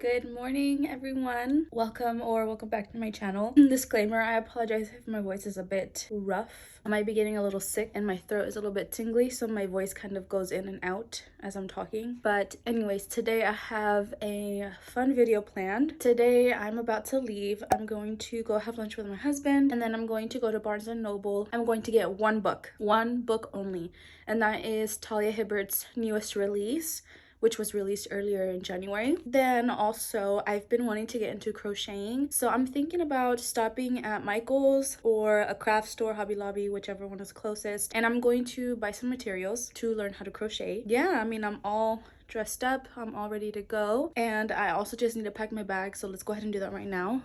Good morning, everyone. Welcome back to my channel. Disclaimer, I apologize if my voice is a bit rough. I might be getting a little sick and my throat is a little bit tingly, so my voice kind of goes in and out as I'm talking. But anyways, today I have a fun video planned. Today I'm about to leave. I'm going to go have lunch with my husband, and then I'm going to go to Barnes & Noble. I'm going to get one book only, and that is Talia Hibbert's newest release, which was released earlier in January. Then also, I've been wanting to get into crocheting, so I'm thinking about stopping at Michael's or a craft store, Hobby Lobby, whichever one is closest, and I'm going to buy some materials to learn how to crochet. Yeah, I mean, I'm all dressed up, I'm all ready to go, and I also just need to pack my bag, so let's go ahead and do that right now.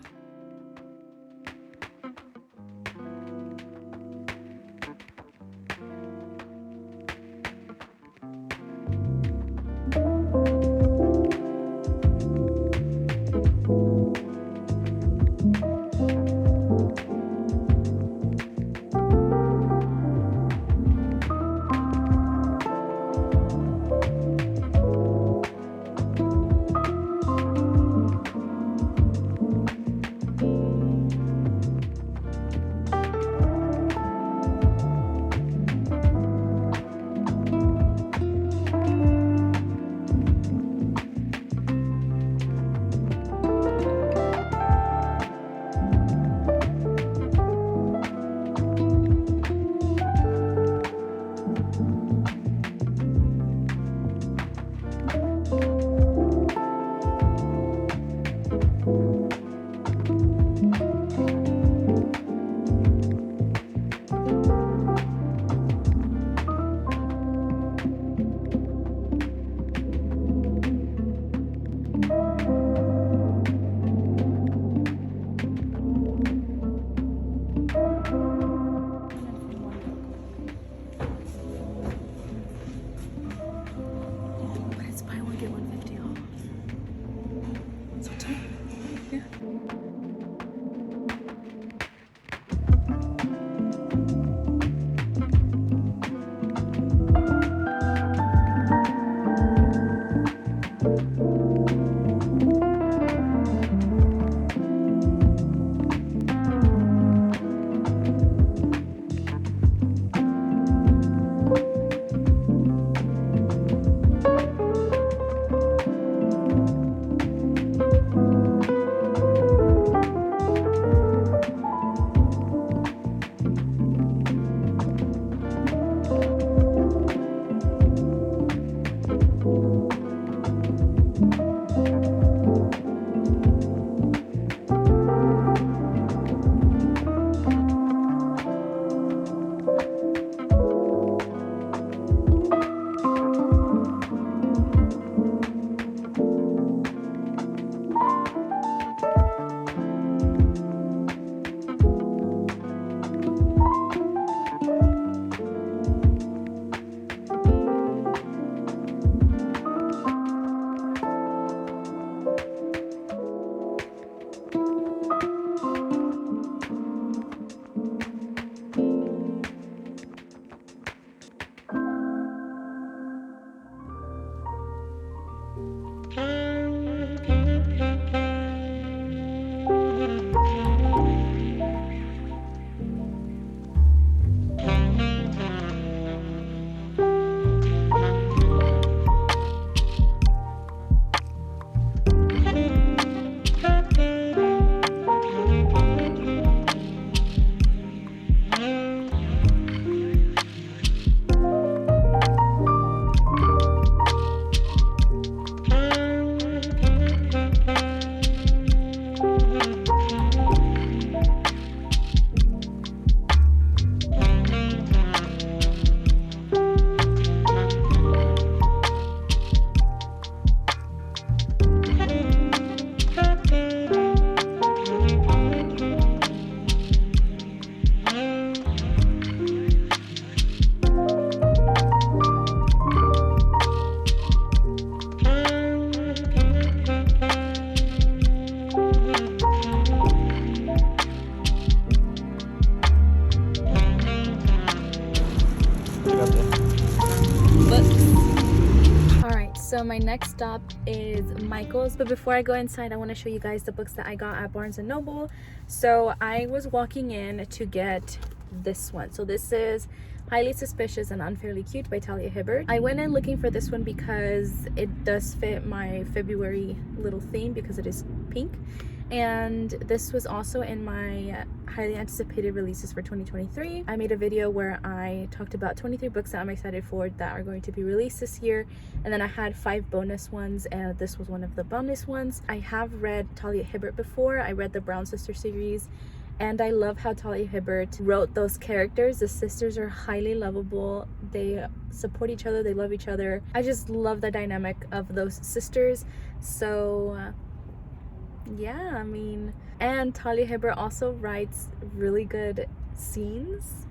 So my next stop is Michael's, but before I go inside I want to show you guys the books that I got at Barnes & Noble. So I was walking in to get this one. So this is Highly Suspicious and Unfairly Cute by Talia Hibbert. I went in looking for this one because it does fit my February little theme because it is pink, and this was also in my highly anticipated releases for 2023. I made a video where I talked about 23 books that I'm excited for that are going to be released this year, and then I had 5 bonus ones, and this was one of the bonus ones. I have read Talia Hibbert before. I read the Brown Sister series, and I love how Talia Hibbert wrote those characters. The sisters are highly lovable. They support each other. They love each other. I just love the dynamic of those sisters. So yeah, I mean, and Talia Hibbert also writes really good scenes.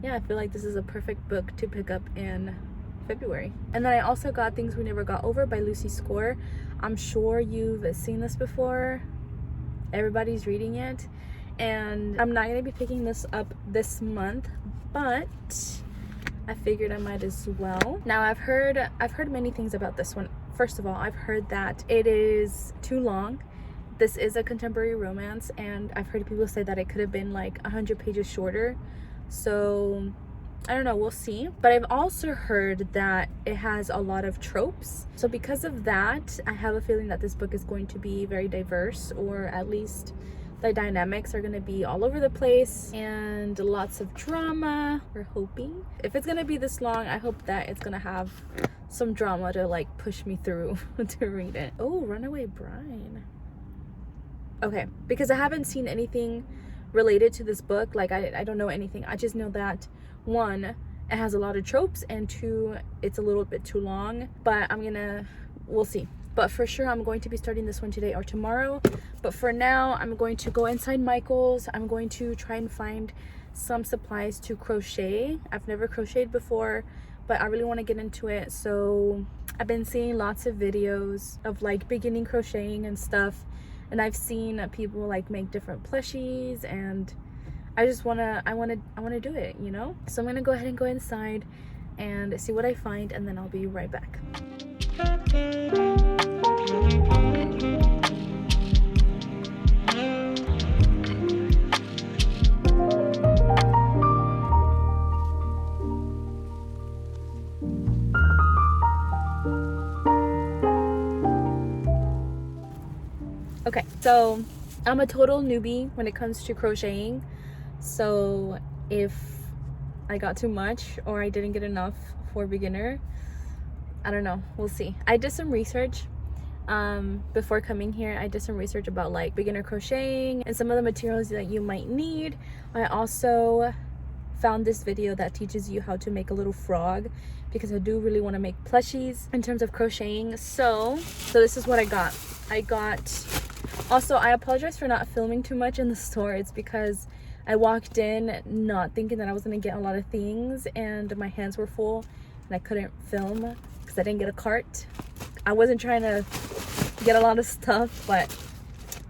Yeah, I feel like this is a perfect book to pick up in February. And then I also got Things We Never Got Over by Lucy Score. I'm sure you've seen this before. Everybody's reading it, and I'm not going to be picking this up this month, but I figured I might as well. Now I've heard many things about this one. First of all, I've heard that it is too long. This is a contemporary romance, and I've heard people say that it could have been like 100 pages shorter. So I don't know, we'll see. But I've also heard that it has a lot of tropes. So because of that, I have a feeling that this book is going to be very diverse, or at least the dynamics are going to be all over the place, and lots of drama, we're hoping. If it's going to be this long, I hope that it's going to have some drama to like push me through to read it. Oh, Runaway Bride. Okay, because I haven't seen anything related to this book. Like I don't know anything. I just know that 1, it has a lot of tropes, and 2, it's a little bit too long, but we'll see. But for sure I'm going to be starting this one today or tomorrow. But for now, I'm going to go inside Michael's. I'm going to try and find some supplies to crochet. I've never crocheted before, but I really want to get into it. So I've been seeing lots of videos of like beginning crocheting and stuff, and I've seen people like make different plushies, and I want to do it, you know? So I'm going to go ahead and go inside and see what I find, and then I'll be right back. Okay, so I'm a total newbie when it comes to crocheting. So if I got too much or I didn't get enough for beginner, I don't know, we'll see. I did some research before coming here. I did some research about like beginner crocheting and some of the materials that you might need. I also found this video that teaches you how to make a little frog, because I do really want to make plushies in terms of crocheting. So this is what I got. Also, I apologize for not filming too much in the store. It's because I walked in not thinking that I was going to get a lot of things, and my hands were full and I couldn't film because I didn't get a cart. I wasn't trying to get a lot of stuff, but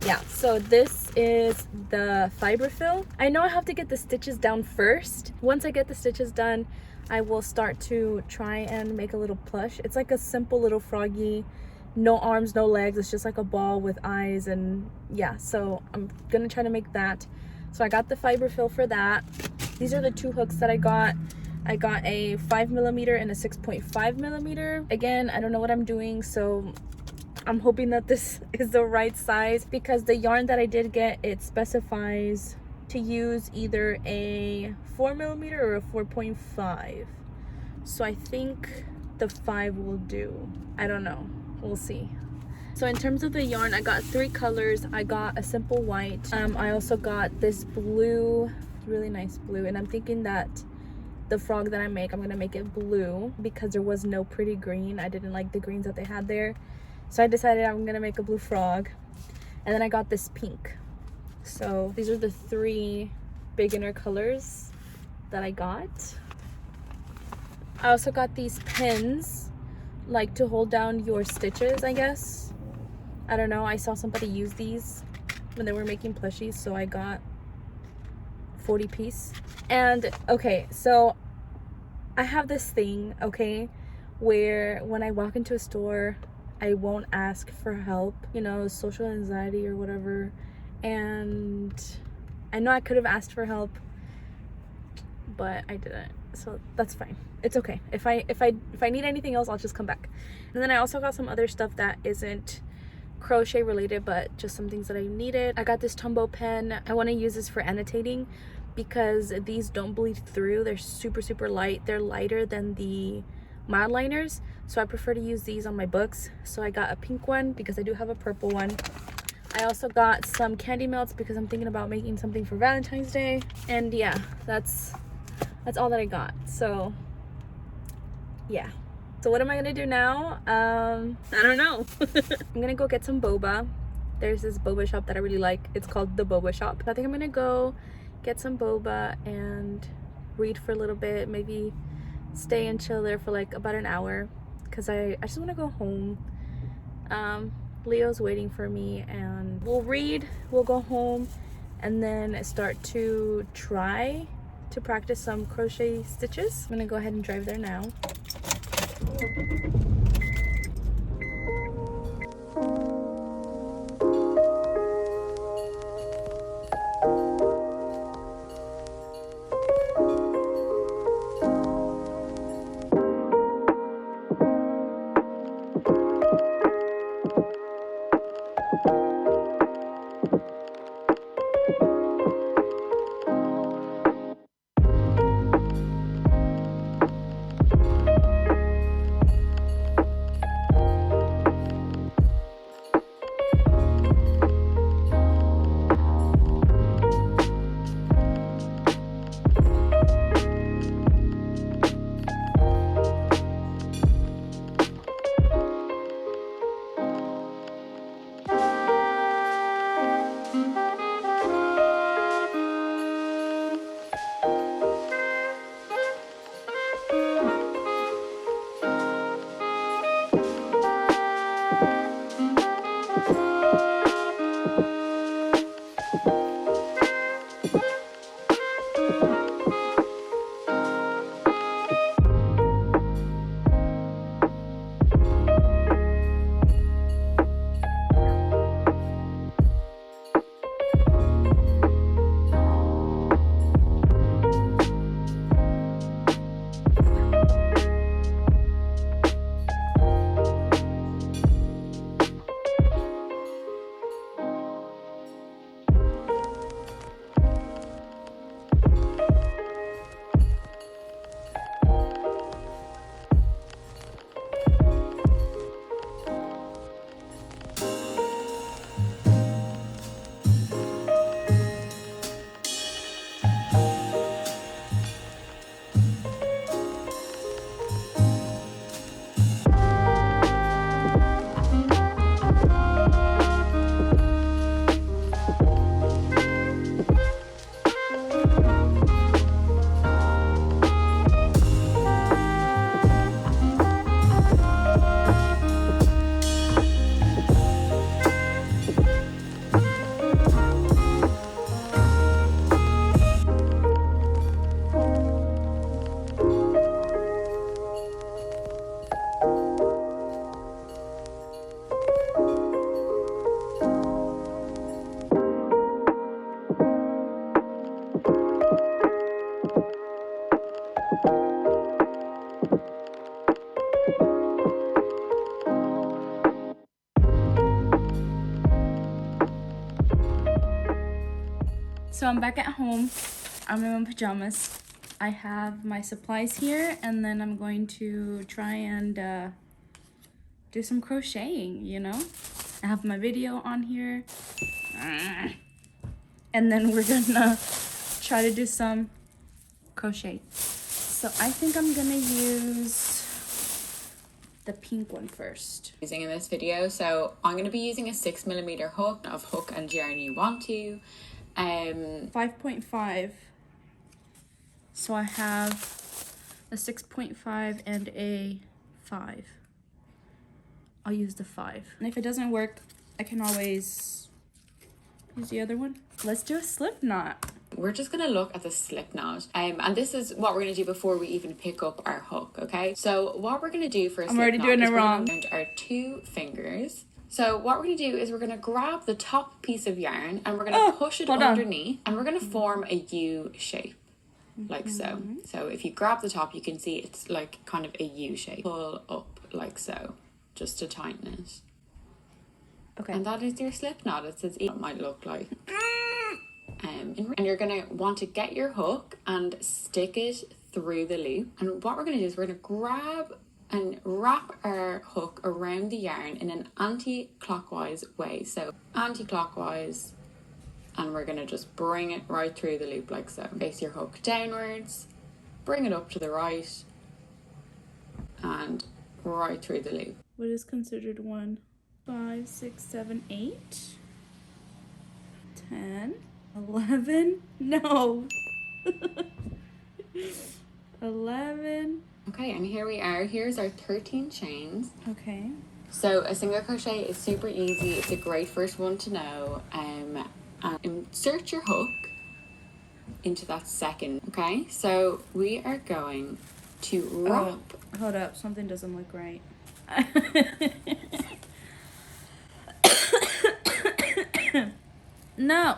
yeah. So this is the fiber fill. I know I have to get the stitches down first. Once I get the stitches done, I will start to try and make a little plush. It's like a simple little froggy, no arms, no legs. It's just like a ball with eyes, and yeah, so I'm gonna try to make that. So I got the fiber fill for that. These are the 2 hooks that I got. I got a 5mm and a 6.5mm. Again, I don't know what I'm doing, so I'm hoping that this is the right size, because the yarn that I did get, it specifies to use either a 4mm or a 4.5. So I think the 5 will do. I don't know, we'll see. So in terms of the yarn, I got 3 colors. I got a simple white. I also got this blue, really nice blue, and I'm thinking that the frog that I make, I'm gonna make it blue because there was no pretty green. I didn't like the greens that they had there, so I decided I'm gonna make a blue frog. And then I got this pink. So these are the 3 beginner colors that I got. I also got these pins, like to hold down your stitches, I guess. I don't know, I saw somebody use these when they were making plushies, so I got 40 piece. And okay, so I have this thing, okay, where when I walk into a store, I won't ask for help, you know, social anxiety or whatever. And I know I could have asked for help, but I didn't, so that's fine. It's okay. If I need anything else, I'll just come back. And then I also got some other stuff that isn't crochet related, but just some things that I needed. I got this Tombow pen. I want to use this for annotating because these don't bleed through. They're super light. They're lighter than the mild liners, so I prefer to use these on my books. So I got a pink one because I do have a purple one. I also got some candy melts because I'm thinking about making something for Valentine's Day. And yeah, that's all that I got. So yeah. So what am I gonna do now? I don't know. I'm gonna go get some boba. There's this boba shop that I really like. It's called the Boba Shop. I think I'm gonna go get some boba and read for a little bit, maybe stay and chill there for like about an hour, because I just want to go home. Leo's waiting for me, and we'll read, we'll go home, and then start to try to practice some crochet stitches. I'm gonna go ahead and drive there now. So I'm back at home. I'm in my pajamas. I have my supplies here, and then I'm going to try and do some crocheting, you know? I have my video on here. And then we're gonna try to do some crochet. So I think I'm gonna use the pink one first. Using in this video, so I'm going to be using a 6mm hook of hook and yarn you want to. 5.5. So I have a 6.5 and a 5. I'll use the 5. And if it doesn't work, I can always use the other one. Let's do a slip knot. we're just gonna look at the slip knot. And this is what we're gonna do before we even pick up our hook, okay? So what we're gonna do for a slip knot, I'm already doing it wrong. Around our 2 fingers. So what we're gonna do is we're gonna grab the top piece of yarn and we're gonna push it underneath, and we're gonna form a U shape. Like so. So if you grab the top, you can see it's like kind of a U shape. Pull up like so, just to tighten it. Okay. And that is your slip knot. It says it might look like. And you're gonna want to get your hook and stick it through the loop. And what we're gonna do is we're gonna grab and wrap our hook around the yarn in an anti-clockwise way. So anti-clockwise. And we're going to just bring it right through the loop like so. Place your hook downwards, bring it up to the right, and right through the loop. What is considered 1, 5, 6, 7, 8, 10, 11? No. 11. Okay, and here we are. Here's our 13 chains. Okay. So a single crochet is super easy. It's a great first one to know. And insert your hook into that second. Okay, so we are going to wrap. Hold up, something doesn't look right. No,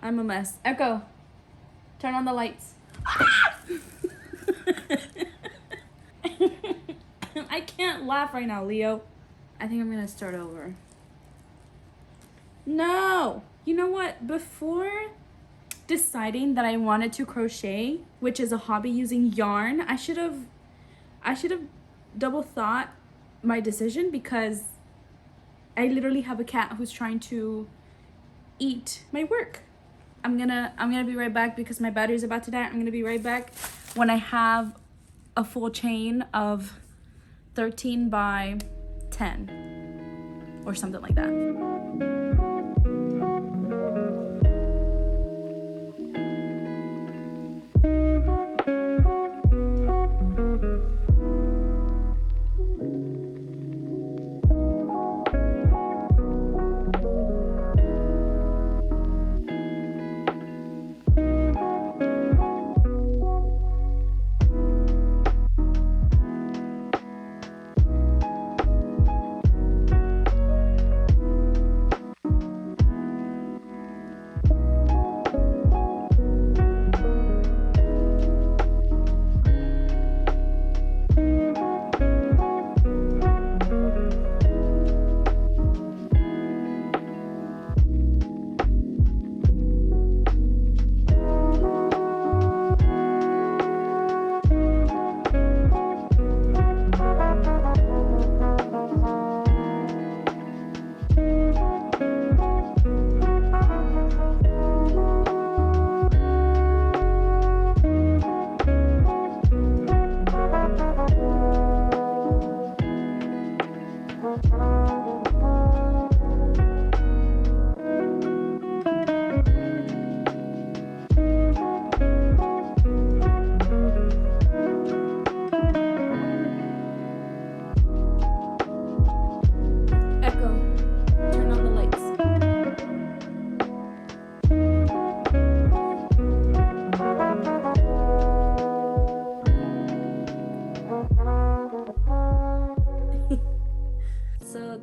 I'm a mess. Echo, turn on the lights. I can't laugh right now, Leo. I think I'm gonna start over. No! You know what? Before deciding that I wanted to crochet, which is a hobby using yarn, I should have double thought my decision, because I literally have a cat who's trying to eat my work. I'm gonna be right back because my battery's about to die. I'm gonna be right back when I have a full chain of 13 by 10 or something like that.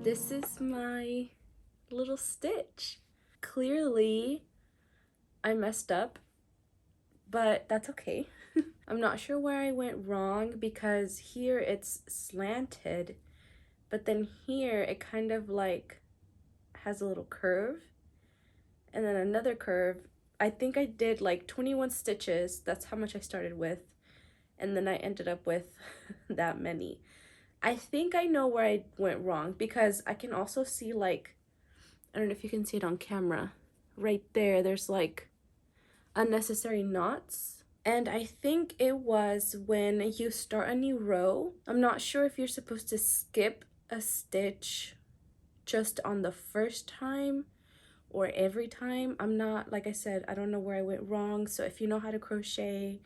This is my little stitch. Clearly, I messed up, but that's okay. I'm not sure where I went wrong because here it's slanted, but then here it kind of like has a little curve and then another curve. I think I did like 21 stitches. That's how much I started with. And then I ended up with that many. I think I know where I went wrong because I can also see like, I don't know if you can see it on camera, right there, there's like unnecessary knots. And I think it was when you start a new row. I'm not sure if you're supposed to skip a stitch just on the first time or every time. I'm not, like I said, I don't know where I went wrong. So if you know how to crochet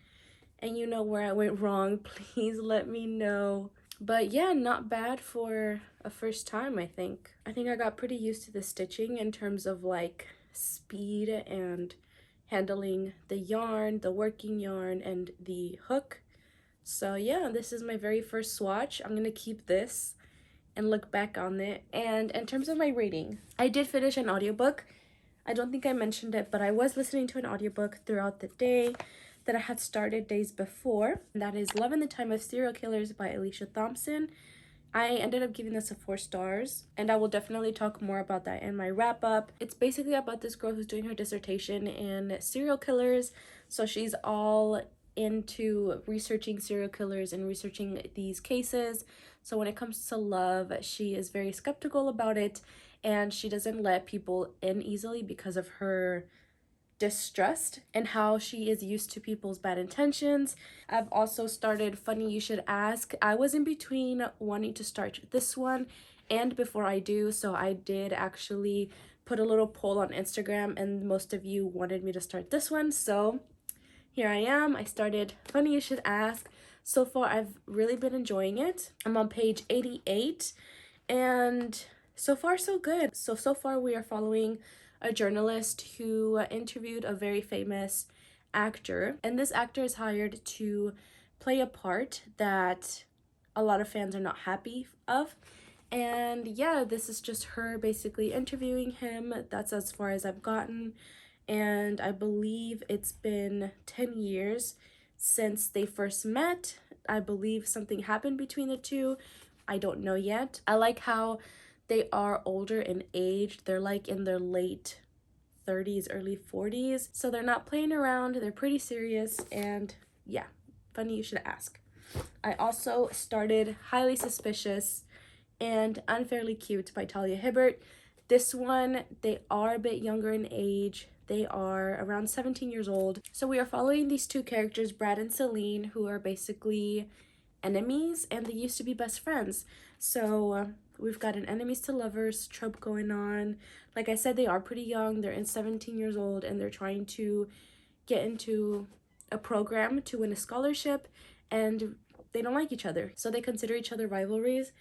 and you know where I went wrong, please let me know. But yeah, not bad for a first time, I think. I think I got pretty used to the stitching in terms of like speed and handling the yarn, the working yarn, and the hook. So yeah, this is my very first swatch. I'm gonna keep this and look back on it. And in terms of my reading, I did finish an audiobook. I don't think I mentioned it, but I was listening to an audiobook throughout the day that I had started days before. And that is Love in the Time of Serial Killers by Alicia Thompson. I ended up giving this a 4 stars, and I will definitely talk more about that in my wrap up. It's basically about this girl who's doing her dissertation in serial killers. So she's all into researching serial killers and researching these cases. So when it comes to love, she is very skeptical about it, and she doesn't let people in easily because of her distrust and how she is used to people's bad intentions. I've also started Funny You Should Ask. I was in between wanting to start this one and Before I Do, so I did actually put a little poll on Instagram, and most of you wanted me to start this one, so here I am. I started Funny You Should Ask. So far I've really been enjoying it. I'm on page 88, and so far so good. So far we are following a journalist who interviewed a very famous actor, and this actor is hired to play a part that a lot of fans are not happy of. And yeah, this is just her basically interviewing him. That's as far as I've gotten, and I believe it's been 10 years since they first met. I believe something happened between the two. I don't know yet. I like how they are older in age. They're like in their late 30s, early 40s. So they're not playing around. They're pretty serious. And yeah, Funny You Should Ask. I also started Highly Suspicious and Unfairly Cute by Talia Hibbert. This one, they are a bit younger in age. They are around 17 years old. So we are following these two characters, Brad and Celine, who are basically enemies, and they used to be best friends. So we've got an enemies to lovers trope going on. Like I said, they are pretty young. They're 17 years old, and they're trying to get into a program to win a scholarship, and they don't like each other. So they consider each other rivalries.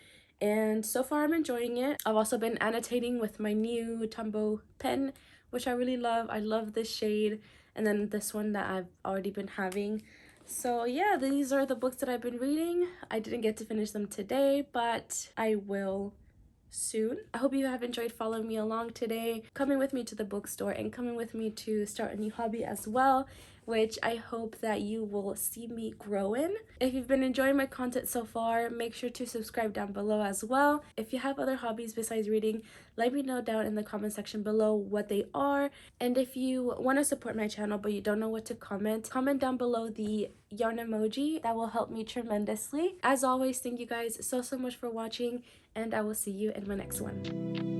And so far I'm enjoying it. I've also been annotating with my new Tombow pen, which I really love. I love this shade, and then this one that I've already been having. So yeah, these are the books that I've been reading. I didn't get to finish them today, but I will soon. I hope you have enjoyed following me along today, coming with me to the bookstore, and coming with me to start a new hobby as well, which I hope that you will see me grow in. If you've been enjoying my content so far, make sure to subscribe down below as well. If you have other hobbies besides reading, let me know down in the comment section below what they are. And if you want to support my channel but you don't know what to comment down below the yarn emoji. That will help me tremendously. As always, thank you guys so much for watching, and I will see you in my next one.